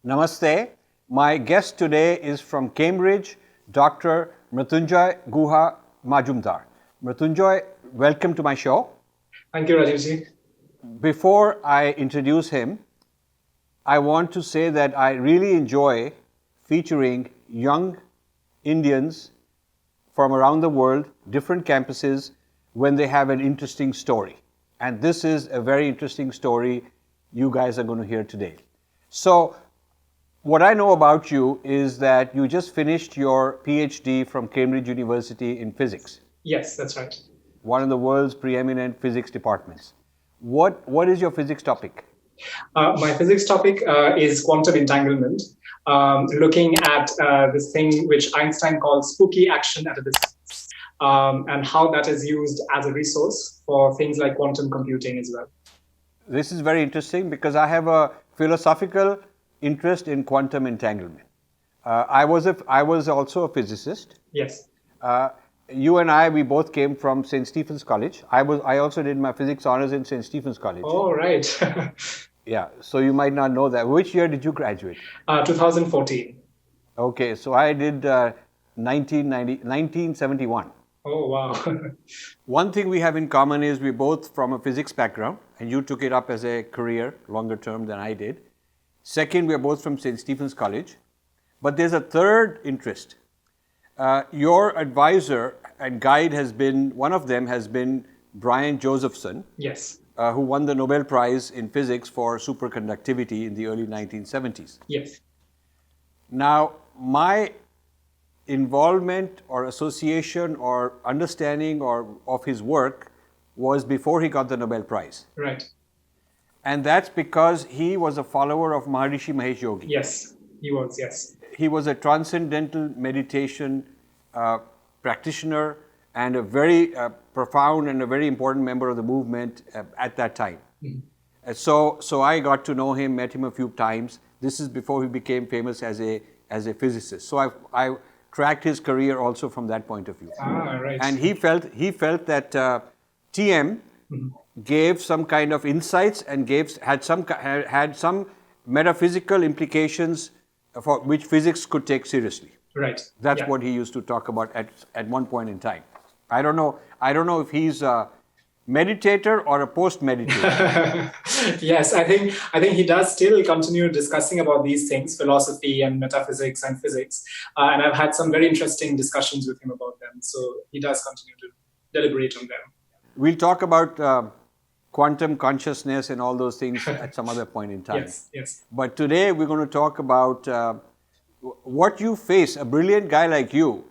Namaste. My guest today is from Cambridge, Dr. Mrittunjoy Guha Majumdar. Mrittunjoy, welcome to my show. Thank you, Rajiv. Before I introduce him, I want to say that I really enjoy featuring young Indians from around the world, different campuses, when they have an interesting story. And this is a very interesting story you guys are going to hear today. So, what I know about you is that you just finished your PhD from Cambridge University in physics. Yes, that's right. One of the world's preeminent physics departments. What is your physics topic? My physics topic is quantum entanglement, looking at this thing which Einstein called spooky action at a distance, and how that is used as a resource for things like quantum computing as well. This is very interesting because I have a philosophical interest in quantum entanglement. I was also a physicist. Yes. You and I, we both came from St. Stephen's College. I also did my physics honors in St. Stephen's College. Oh, right. Yeah, so you might not know that. Which year did you graduate? 2014. Okay, so I did 1971. Oh, wow. One thing we have in common is we're both from a physics background, and you took it up as a career, longer term than I did. Second, we are both from St. Stephen's College. But there's a third interest. Your advisor and guide one of them has been Brian Josephson. Yes. Who won the Nobel Prize in Physics for superconductivity in the early 1970s. Yes. Now, my involvement or association or understanding of his work was before he got the Nobel Prize. Right. And that's because he was a follower of Maharishi Mahesh Yogi. Yes, he was, yes. He was a transcendental meditation practitioner and a very profound and a very important member of the movement at that time. Mm-hmm. So I got to know him, met him a few times. This is before he became famous as a physicist. So I tracked his career also from that point of view. Right. And he felt that TM mm-hmm. gave some kind of insights and had some metaphysical implications for which physics could take seriously. Right. That's what he used to talk about at one point in time. I don't know if he's a meditator or a post-meditator. Yes, I think he does still continue discussing about these things, philosophy and metaphysics and physics. And I've had some very interesting discussions with him about them. So he does continue to deliberate on them. We'll talk about quantum consciousness and all those things at some other point in time. Yes. But today we're going to talk about what you face, a brilliant guy like you,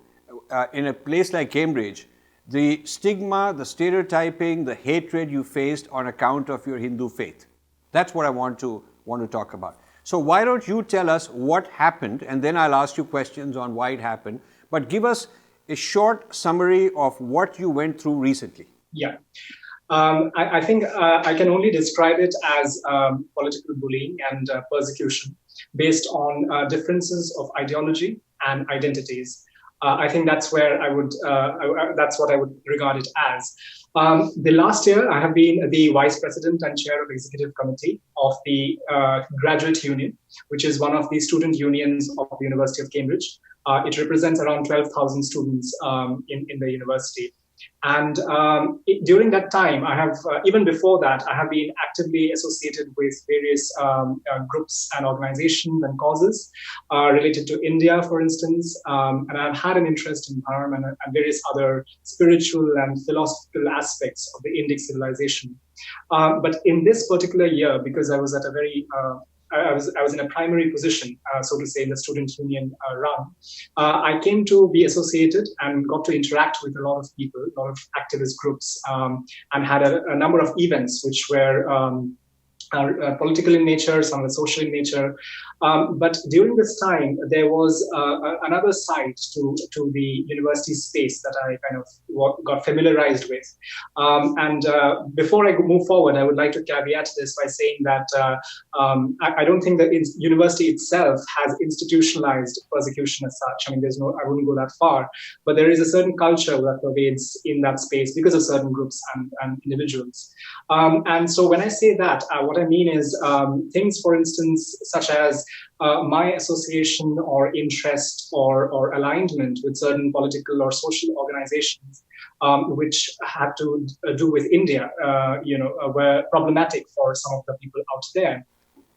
in a place like Cambridge, the stigma, the stereotyping, the hatred you faced on account of your Hindu faith. That's what I want to talk about. So why don't you tell us what happened, and then I'll ask you questions on why it happened, but give us a short summary of what you went through recently. Yeah. I think I can only describe it as political bullying and persecution based on differences of ideology and identities. I think that's where that's what I would regard it as. The last year, I have been the Vice President and Chair of Executive Committee of the Graduate Union, which is one of the student unions of the University of Cambridge. It represents around 12,000 students in the university. And during that time, I have, even before that, I have been actively associated with various groups and organizations and causes related to India, for instance. And I've had an interest in Dharma and various other spiritual and philosophical aspects of the Indic civilization. But in this particular year, because I was at a very I was in a primary position, so to say, in the student union run. I came to be associated and got to interact with a lot of people, a lot of activist groups, and had a number of events which were political in nature, some were social in nature. But during this time, there was another side to the university space that I kind of got familiarized with. And before I move forward, I would like to caveat this by saying that I don't think the university itself has institutionalized persecution as such. I mean, I wouldn't go that far, but there is a certain culture that pervades in that space because of certain groups and individuals. And so when I say that, what I mean is things, for instance, such as my association or interest or alignment with certain political or social organizations, which had to do with India, were problematic for some of the people out there.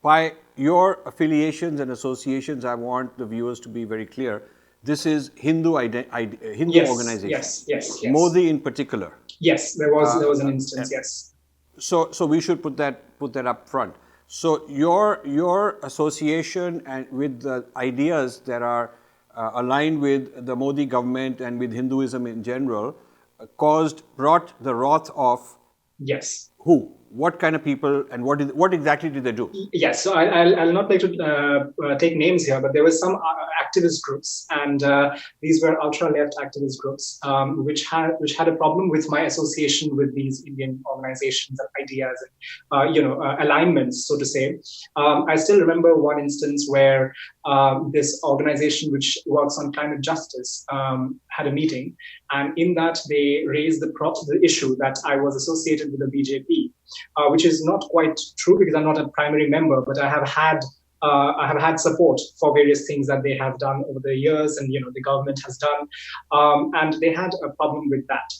By your affiliations and associations, I want the viewers to be very clear. This is Hindu organization. Yes. Modi in particular. Yes, there was an instance. Yes. So we should put that up front. So your association and with the ideas that are aligned with the Modi government and with Hinduism in general brought the wrath of yes. Who? What kind of people, and what exactly did they do? Yes, so I'll not like to take names here, but there were some activist groups, and these were ultra-left activist groups, which had a problem with my association with these Indian organizations and ideas and alignments, so to say. I still remember one instance where this organization, which works on climate justice, had a meeting, and in that they raised the issue that I was associated with the BJP. Which is not quite true because I'm not a primary member, but I have had support for various things that they have done over the years, and the government has done, and they had a problem with that.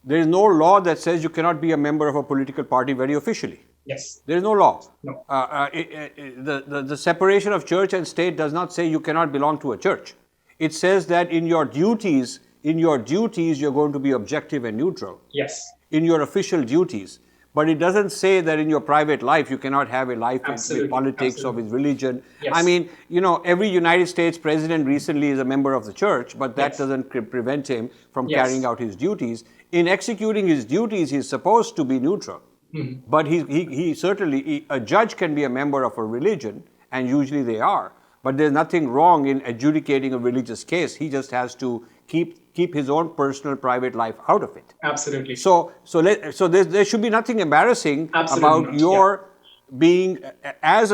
There is no law that says you cannot be a member of a political party very officially. Yes. There is no law. No. The separation of church and state does not say you cannot belong to a church. It says that in your duties, you're going to be objective and neutral. Yes. In your official duties. But it doesn't say that in your private life you cannot have a life with politics or with religion. Yes. I mean, every United States president recently is a member of the church, but that doesn't prevent him from carrying out his duties. In executing his duties, he's supposed to be neutral. Mm-hmm. But he certainly, a judge can be a member of a religion, and usually they are. But there's nothing wrong in adjudicating a religious case. He just has to keep his own personal private life out of it. Absolutely. So there should be nothing embarrassing about your being as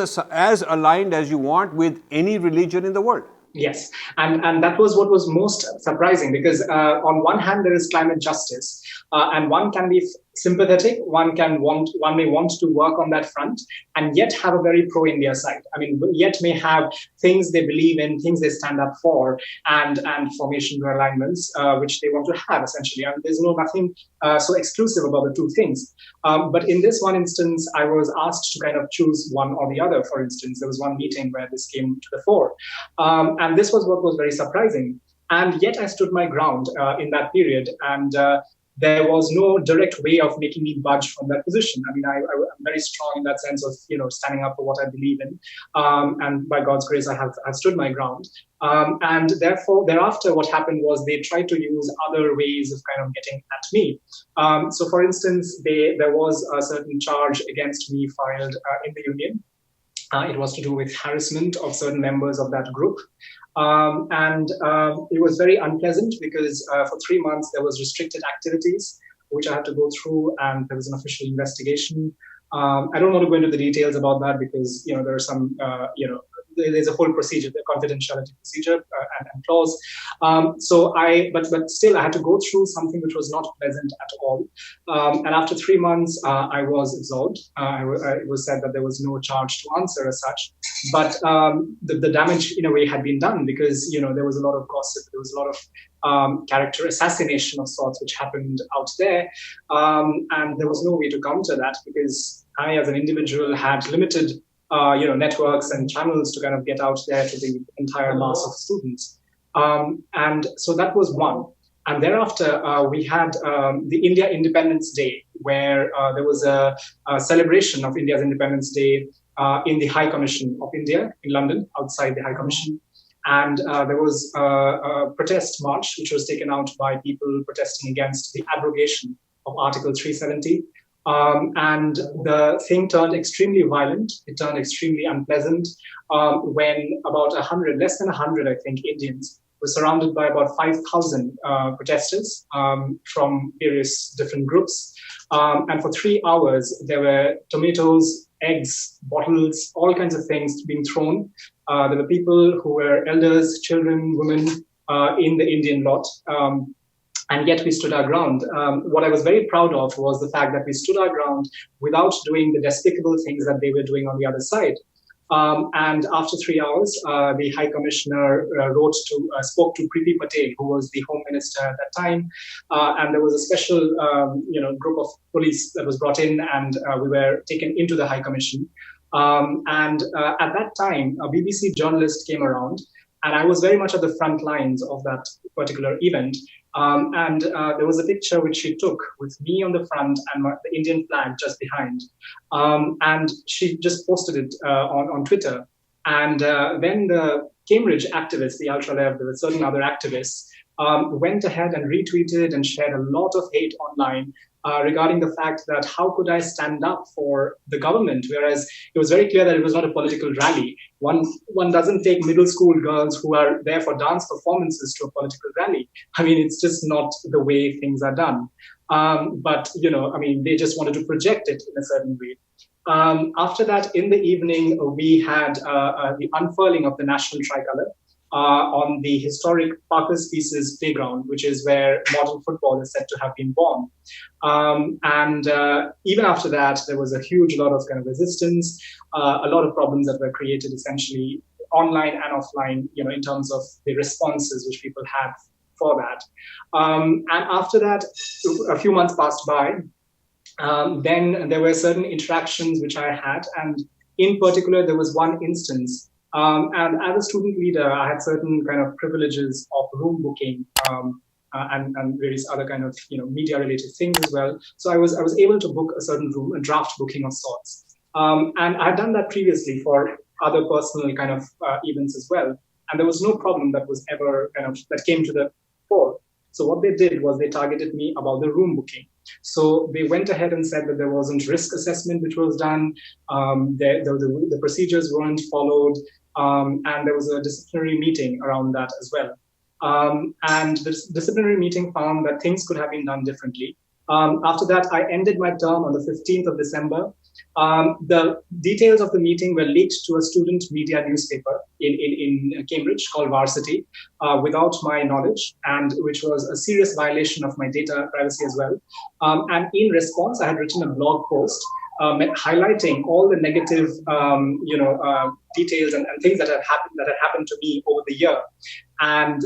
aligned as you want with any religion in the world. Yes, and that was what was most surprising, because on one hand there is climate justice, and one can be sympathetic, one may want to work on that front, and yet have a very pro-India side. I mean, yet may have things they believe in, things they stand up for, and formation alignments which they want to have, essentially. And there's nothing so exclusive about the two things. But in this one instance, I was asked to kind of choose one or the other. For instance, there was one meeting where this came to the fore. And this was what was very surprising. And yet I stood my ground in that period. And there was no direct way of making me budge from that position. I mean, I'm very strong in that sense of, standing up for what I believe in. And by God's grace, I have stood my ground. And therefore, thereafter, what happened was they tried to use other ways of kind of getting at me. So, for instance, there was a certain charge against me filed in the union. It was to do with harassment of certain members of that group. And it was very unpleasant because for 3 months there was restricted activities, which I had to go through, and there was an official investigation. I don't want to go into the details about that because, there are some, there's a whole procedure, the confidentiality procedure and clause. But still I had to go through something which was not pleasant at all. And after 3 months, I was absolved. It was said that there was no charge to answer as such. But the damage in a way had been done because, there was a lot of gossip. There was a lot of character assassination of sorts which happened out there. And there was no way to counter that because I, as an individual, had limited networks and channels to kind of get out there to the entire mass of students. And so that was one. And thereafter, we had the India Independence Day, where there was a celebration of India's Independence Day in the High Commission of India in London, outside the High Commission. And there was a protest march, which was taken out by people protesting against the abrogation of Article 370. And the thing turned extremely violent. It turned extremely unpleasant when about less than 100, I think, Indians were surrounded by about 5,000 protesters from various different groups. And for 3 hours, there were tomatoes, eggs, bottles, all kinds of things being thrown. There were people who were elders, children, women in the Indian lot. And yet we stood our ground. What I was very proud of was the fact that we stood our ground without doing the despicable things that they were doing on the other side. And after 3 hours, the High Commissioner spoke to Priti Patel, who was the Home Minister at that time, and there was a special, group of police that was brought in, and we were taken into the High Commission. And at that time, a BBC journalist came around, and I was very much at the front lines of that particular event. And there was a picture which she took with me on the front and the Indian flag just behind. And she just posted it on Twitter. And then the Cambridge activists, the ultra-left, there were certain other activists, went ahead and retweeted and shared a lot of hate online regarding the fact that how could I stand up for the government, whereas it was very clear that it was not a political rally. One doesn't take middle school girls who are there for dance performances to a political rally. I mean, it's just not the way things are done. But, they just wanted to project it in a certain way. After that, in the evening, we had the unfurling of the national tricolour on the historic Parker's Pieces playground, which is where modern football is said to have been born. And even after that, there was a huge lot of kind of resistance, a lot of problems that were created essentially online and offline, in terms of the responses which people had for that. And after that, a few months passed by. Then there were certain interactions which I had, and in particular, there was one instance. And as a student leader, I had certain kind of privileges of room booking and various other kind of media-related things as well. So I was able to book a certain room, a draft booking of sorts. And I've done that previously for other personal kind of events as well. And there was no problem that was ever that came to the fore. So what they did was they targeted me about the room booking. So they went ahead and said that there wasn't risk assessment which was done, the procedures weren't followed, and there was a disciplinary meeting around that as well. And the disciplinary meeting found that things could have been done differently. After that, I ended my term on the 15th of December. The details of the meeting were leaked to a student media newspaper in Cambridge called Varsity without my knowledge, and which was a serious violation of my data privacy as well. And in response, I had written a blog post highlighting all the negative, details and things that had happened to me over the year. And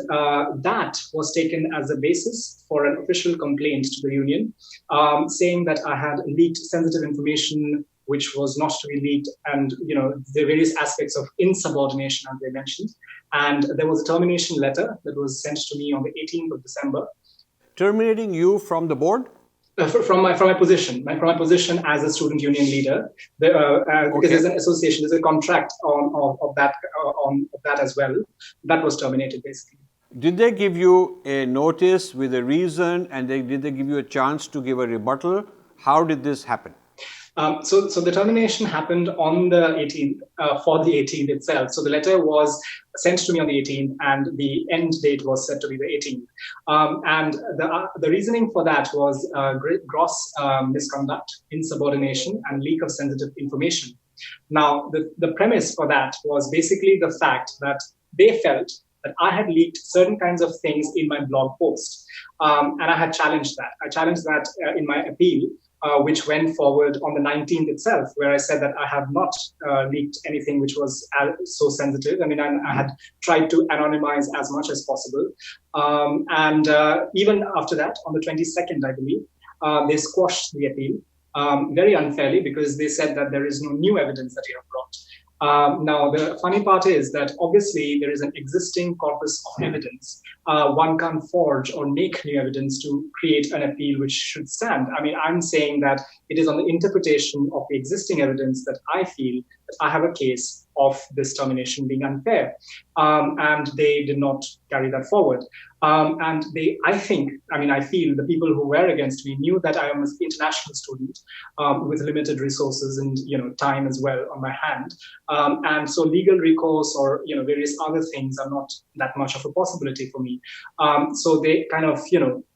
that was taken as a basis for an official complaint to the union, saying that I had leaked sensitive information which was not to be leaked, and the various aspects of insubordination, as they mentioned. And there was a termination letter that was sent to me on the 18th of December. Terminating you from the board? From my position, from my position as a student union leader, because there's an association, there's a contract of that as well. That was terminated basically. Did they give you a notice with a reason, and did they give you a chance to give a rebuttal? How did this happen? So the termination happened on the 18th, for the 18th itself. So the letter was sent to me on the 18th, and the end date was set to be the 18th. And the reasoning for that was gross misconduct, insubordination, and leak of sensitive information. Now, the premise for that was basically the fact that they felt that I had leaked certain kinds of things in my blog post. And I had challenged that. I challenged that in my appeal, which went forward on the 19th itself, where I said that I have not leaked anything which was so sensitive. I mean, I had tried to anonymize as much as possible. And even after that, on the 22nd, I believe, they squashed the appeal very unfairly, because they said that there is no new evidence that you have brought. Now, the funny part is that obviously there is an existing corpus of evidence. One can't forge or make new evidence to create an appeal which should stand. I mean, I'm saying that it is on the interpretation of the existing evidence that I feel that I have a case of this termination being unfair. And they did not carry that forward. And I feel the people who were against me knew that I am an international student with limited resources and time as well on my hand. And so legal recourse or various other things are not that much of a possibility for me. So they kind of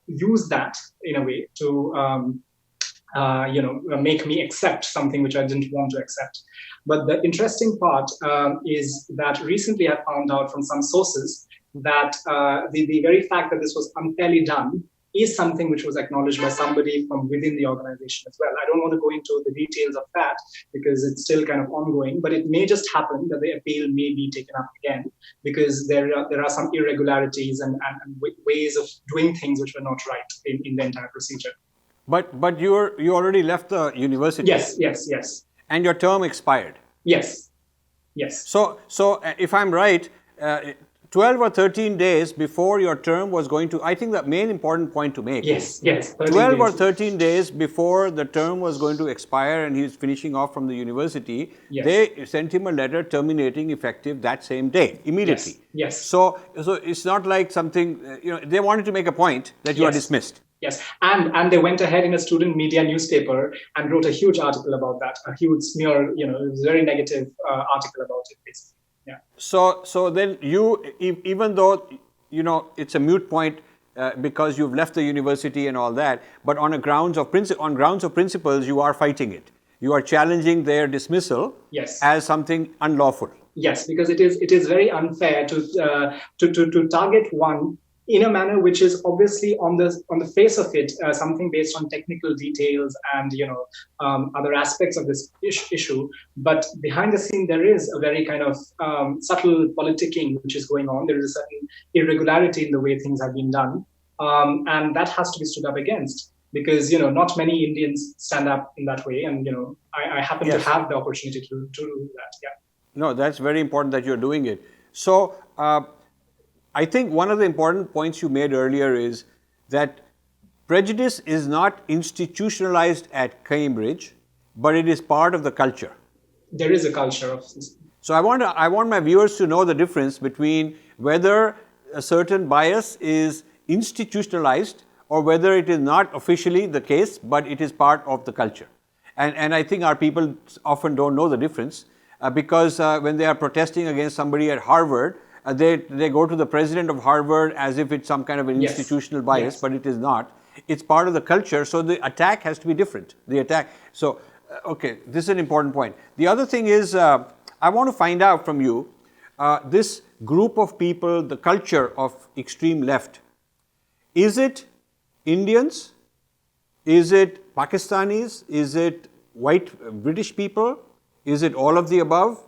use that in a way to make me accept something which I didn't want to accept. But the interesting part is that recently I found out from some sources that the very fact that this was unfairly done is something which was acknowledged by somebody from within the organization as well. I don't want to go into the details of that because it's still kind of ongoing, but it may just happen that the appeal may be taken up again because there are some irregularities and ways of doing things which were not right in the entire procedure. But you already left the university. Yes. And your term expired. Yes. So if I'm right, 12 or 13 days before your term was going to, I think the main important point to make is 12 or 13 days before the term was going to expire and he's finishing off from the university, they sent him a letter terminating effective that same day, immediately. Yes. So it's not like something, they wanted to make a point that you are dismissed. Yes, and they went ahead in a student media newspaper and wrote a huge article about that, a huge smear, it was a very negative article about it, basically. Yeah. So then you, even though, it's a moot point because you've left the university and all that, but on grounds of principles, you are fighting it. You are challenging their dismissal as something unlawful. Yes, because it is very unfair to target one in a manner which is obviously on the face of it something based on technical details and other aspects of this issue, but behind the scene there is a very kind of subtle politicking which is going on. There is a certain irregularity in the way things have been done, and that has to be stood up against because not many Indians stand up in that way, and I happen to have the opportunity to do that. Yeah. No, that's very important that you're doing it. So. I think one of the important points you made earlier is that prejudice is not institutionalized at Cambridge, but it is part of the culture. There is a culture of this. So I want my viewers to know the difference between whether a certain bias is institutionalized or whether it is not officially the case, but it is part of the culture. And I think our people often don't know the difference because when they are protesting against somebody at Harvard, they go to the president of Harvard as if it's some kind of an institutional bias, but it is not. It's part of the culture, so the attack has to be different. So, okay, this is an important point. The other thing is, I want to find out from you, this group of people, the culture of extreme left, is it Indians? Is it Pakistanis? Is it white British people? Is it all of the above?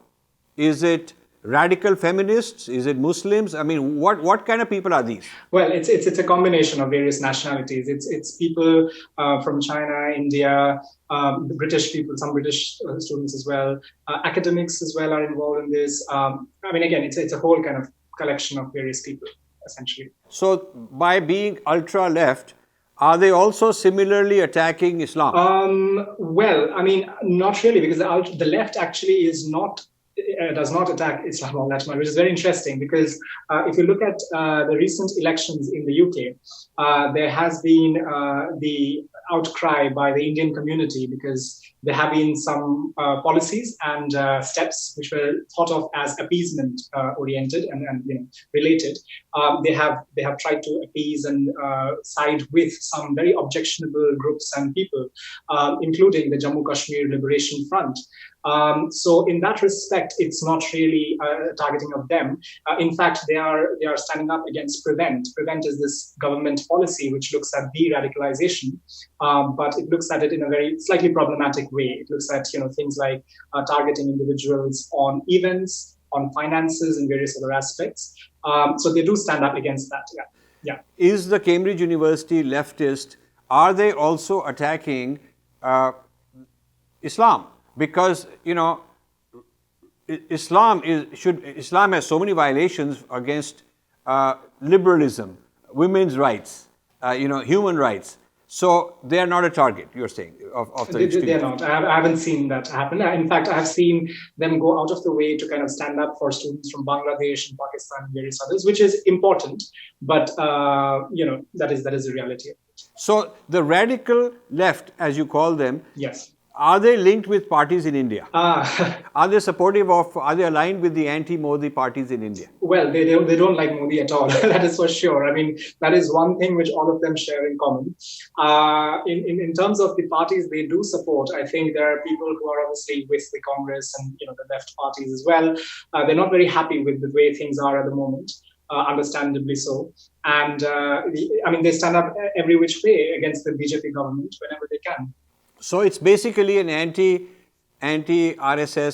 Is it radical feminists? Is it Muslims? I mean, what kind of people are these? Well, it's a combination of various nationalities. It's people from China, India, the British people, some British students as well. Academics as well are involved in this. I mean, again, it's a whole kind of collection of various people, essentially. So, by being ultra left, are they also similarly attacking Islam? Well, I mean, not really, because the left actually does not attack Islam all that much, which is very interesting because if you look at the recent elections in the UK, there has been the outcry by the Indian community because there have been some policies and steps which were thought of as appeasement oriented and related. They have tried to appease and side with some very objectionable groups and people, including the Jammu Kashmir Liberation Front. So in that respect, it's not really targeting of them. In fact, they are standing up against Prevent. Prevent is this government policy which looks at de-radicalization, but it looks at it in a very slightly problematic way. It looks at things like targeting individuals on events, on finances, and various other aspects. So they do stand up against that. Yeah. Is the Cambridge University leftist? Are they also attacking Islam? Because Islam has so many violations against liberalism, women's rights, human rights. So they are not a target, you're saying, of the extreme. They're not. I haven't seen that happen. In fact, I have seen them go out of the way to kind of stand up for students from Bangladesh and Pakistan and various others, which is important. But that is the reality of it. So the radical left, as you call them, yes. Are they linked with parties in India? Are they are they aligned with the anti-Modi parties in India? Well, they don't like Modi at all. That is for sure. I mean, that is one thing which all of them share in common. In terms of the parties they do support, I think there are people who are obviously with the Congress and the left parties as well. They're not very happy with the way things are at the moment. understandably so. And they stand up every which way against the BJP government whenever they can. So it's basically an anti-RSS,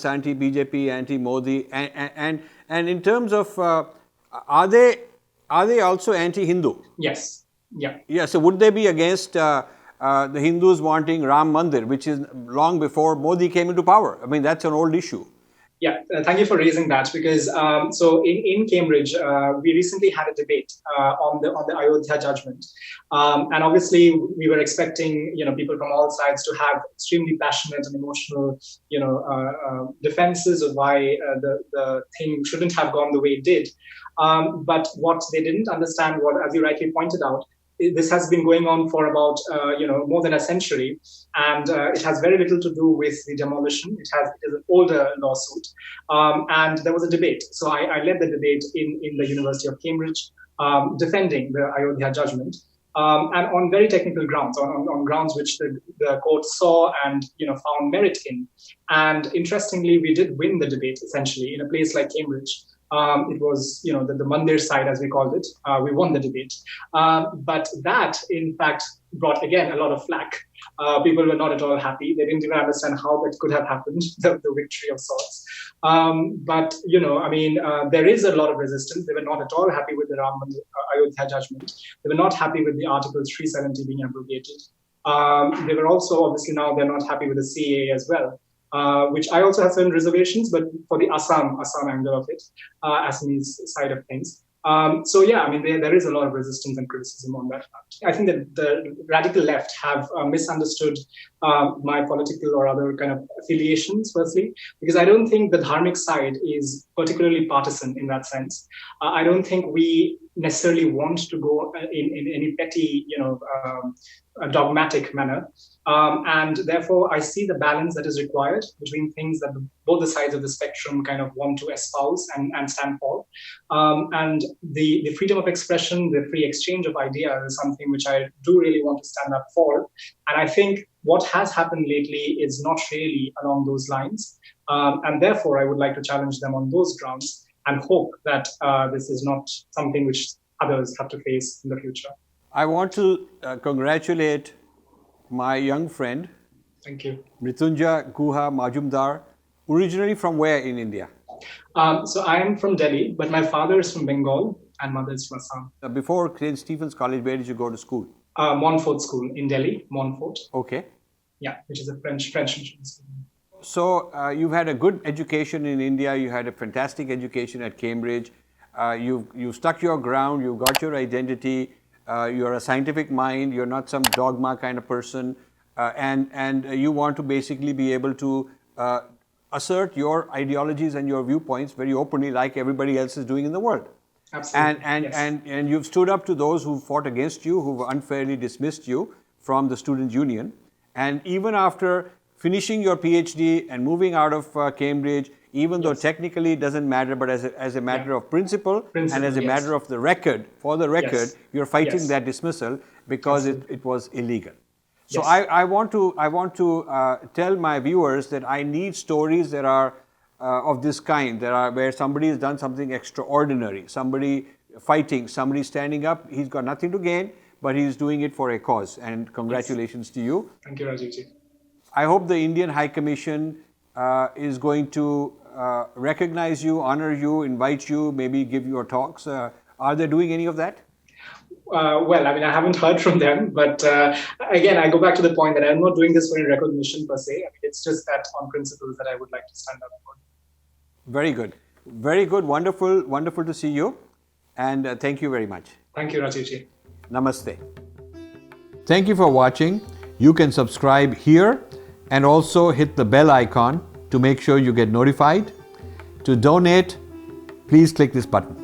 anti-BJP, anti-Modi, and in terms of are they also anti-Hindu? Yes. Yeah. Yeah. So would they be against the Hindus wanting Ram Mandir, which is long before Modi came into power? I mean, that's an old issue. Yeah, thank you for raising that, because so in Cambridge we recently had a debate on the Ayodhya judgment, and obviously we were expecting people from all sides to have extremely passionate and emotional defenses of why the thing shouldn't have gone the way it did, but what they didn't understand, what, as you rightly pointed out, this has been going on for about more than a century, and it has very little to do with the demolition. It is an older lawsuit, and there was a debate. So I led the debate in the University of Cambridge, defending the Ayodhya judgment, and on very technical grounds, on grounds which the court saw and found merit in. And interestingly, we did win the debate essentially in a place like Cambridge. It was, the Mandir side, as we called it. We won the debate. But that, in fact, brought, again, a lot of flack. People were not at all happy. They didn't even understand how that could have happened, the victory of sorts. But, there is a lot of resistance. They were not at all happy with the Ayodhya judgment. They were not happy with the Article 370 being abrogated. They were also, obviously, now they're not happy with the CAA as well. Which I also have certain reservations, but for the Assam angle of it, Assamese side of things. There is a lot of resistance and criticism on that front. I think that the radical left have misunderstood my political or other kind of affiliations, firstly, because I don't think the dharmic side is particularly partisan in that sense. I don't think we necessarily want to go in any petty, dogmatic manner. And therefore, I see the balance that is required between things that both the sides of the spectrum kind of want to espouse and stand for. And the freedom of expression, the free exchange of ideas is something which I do really want to stand up for. And I think what has happened lately is not really along those lines. And therefore, I would like to challenge them on those grounds and hope that this is not something which others have to face in the future. I want to congratulate my young friend. Thank you. Mrittunjoy Guha Majumdar, originally from where in India? So I am from Delhi, but my father is from Bengal and mother is from Assam. Before St. Stephen's College, where did you go to school? Montfort School in Delhi, Montfort. Okay. Yeah, which is a French school. So you've had a good education in India. You had a fantastic education at Cambridge. You've stuck your ground. You've got your identity. You're a scientific mind. You're not some dogma kind of person, and you want to basically be able to assert your ideologies and your viewpoints very openly, like everybody else is doing in the world. Absolutely. And you've stood up to those who fought against you, who've unfairly dismissed you from the student union. And even after finishing your PhD and moving out of Cambridge, even though technically it doesn't matter, but as a matter of principle and as a matter of the record, for the record, you're fighting that dismissal because it was illegal. So I want to tell my viewers that I need stories that are of this kind, where somebody has done something extraordinary, somebody fighting, somebody standing up. He's got nothing to gain, but he's doing it for a cause. And congratulations to you. Thank you, Rajiv. I hope the Indian High Commission is going to recognize you, honor you, invite you, maybe give your talks. Are they doing any of that? I haven't heard from them, but again, I go back to the point that I'm not doing this for any recognition per se. It's just that on principles that I would like to stand up for. Very good. Very good. Wonderful. Wonderful to see you. And thank you very much. Thank you, Rajiv. Namaste. Thank you for watching. You can subscribe here and also hit the bell icon to make sure you get notified. To donate, please click this button.